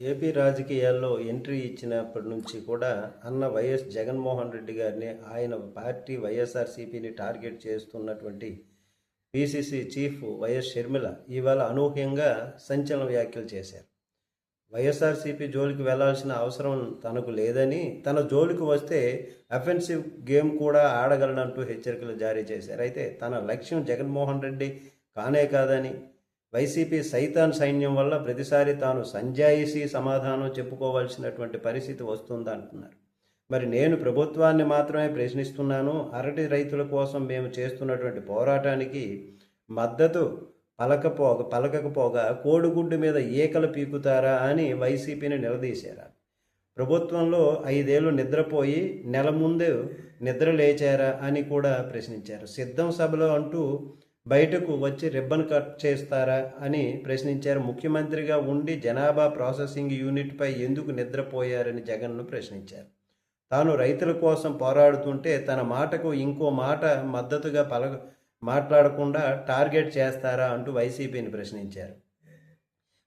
AP రాజకీయాల్లో entry ఇచ్చినప్పటి నుంచి కూడా అన్న వైఎస్ జగన్మోహన్ రెడ్డి గారిని ఆయన పార్టీ వైఎస్ఆర్సీపీని టార్గెట్ చేస్తున్నటువంటి పిసిసి చీఫ్ వైఎస్ షర్మిల ఇవాళ అనూహ్యంగా సంచలన వ్యాఖ్యలు చేశారు. వైఎస్ఆర్సీపీ జోలికి వెళ్లాల్సిన అవసరం తనకు లేదని, తన జోలికి వస్తే అఫెన్సివ్ గేమ్ కూడా ఆడగలనంటూ హెచ్చరికలు జారీ చేశారు. అయితే తన లక్ష్యం జగన్మోహన్ రెడ్డి కానే కాదని, వైసీపీ సైతాన్ సైన్యం వల్ల ప్రతిసారి తాను సంజాయిషీ సమాధానం చెప్పుకోవాల్సినటువంటి పరిస్థితి వస్తుందంటున్నారు. మరి నేను ప్రభుత్వాన్ని మాత్రమే ప్రశ్నిస్తున్నాను, అరటి రైతుల కోసం మేము చేస్తున్నటువంటి పోరాటానికి మద్దతు పలకకపోగా కోడిగుడ్డు మీద ఈకలు పీకుతారా అని వైసీపీని నిలదీశారు. ప్రభుత్వంలో 5 ఏళ్ళు నిద్రపోయి నెల ముందు నిద్ర లేచారా అని కూడా ప్రశ్నించారు. సిద్ధం సభలో అంటూ బయటకు వచ్చి రిబ్బన్ కట్ చేస్తారా అని ప్రశ్నించారు. ముఖ్యమంత్రిగా ఉండి జనాభా ప్రాసెసింగ్ యూనిట్పై ఎందుకు నిద్రపోయారని జగన్ను ప్రశ్నించారు. తాను రైతుల కోసం పోరాడుతుంటే తన మాటకు ఇంకో మాట మద్దతుగా మాట్లాడకుండా టార్గెట్ చేస్తారా అంటూ వైసీపీని ప్రశ్నించారు.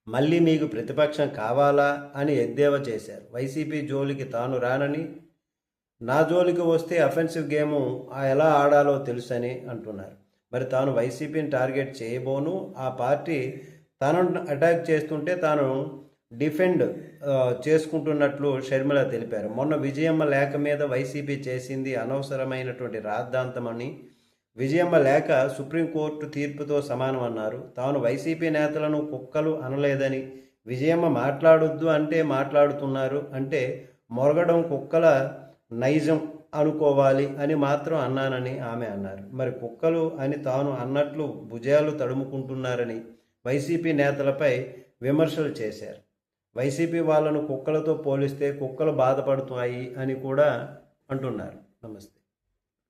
మళ్ళీ మీకు ప్రతిపక్షం కావాలా అని ఎద్దేవా చేశారు. వైసీపీ జోలికి తాను రానని, నా జోలికి వస్తే అఫెన్సివ్ గేము ఎలా ఆడాలో తెలుసని అంటున్నారు. మరి తాను వైసీపీని టార్గెట్ చేయబోను, ఆ పార్టీ తనను అటాక్ చేస్తుంటే తాను డిఫెండ్ చేసుకుంటున్నట్లు షర్మిల తెలిపారు. మొన్న విజయమ్మ లేఖ మీద వైసీపీ చేసింది అనవసరమైనటువంటి రాద్ధాంతమని, విజయమ్మ లేఖ సుప్రీంకోర్టు తీర్పుతో సమానమన్నారు. తాను వైసీపీ నేతలను కుక్కలు అనలేదని, విజయమ్మ మాట్లాడొద్దు అంటే మాట్లాడుతున్నారు అంటే మొరగడం కుక్కల నైజం అనుకోవాలి అని మాత్రం అన్నానని ఆమె అన్నారు. మరి కుక్కలు అని తాను అన్నట్లు భుజాలు తడుముకుంటున్నారని వైసీపీ నేతలపై విమర్శలు చేశారు. వైసీపీ వాళ్ళను కుక్కలతో పోలిస్తే కుక్కలు బాధపడుతాయి అని కూడా అంటున్నారు. నమస్తే.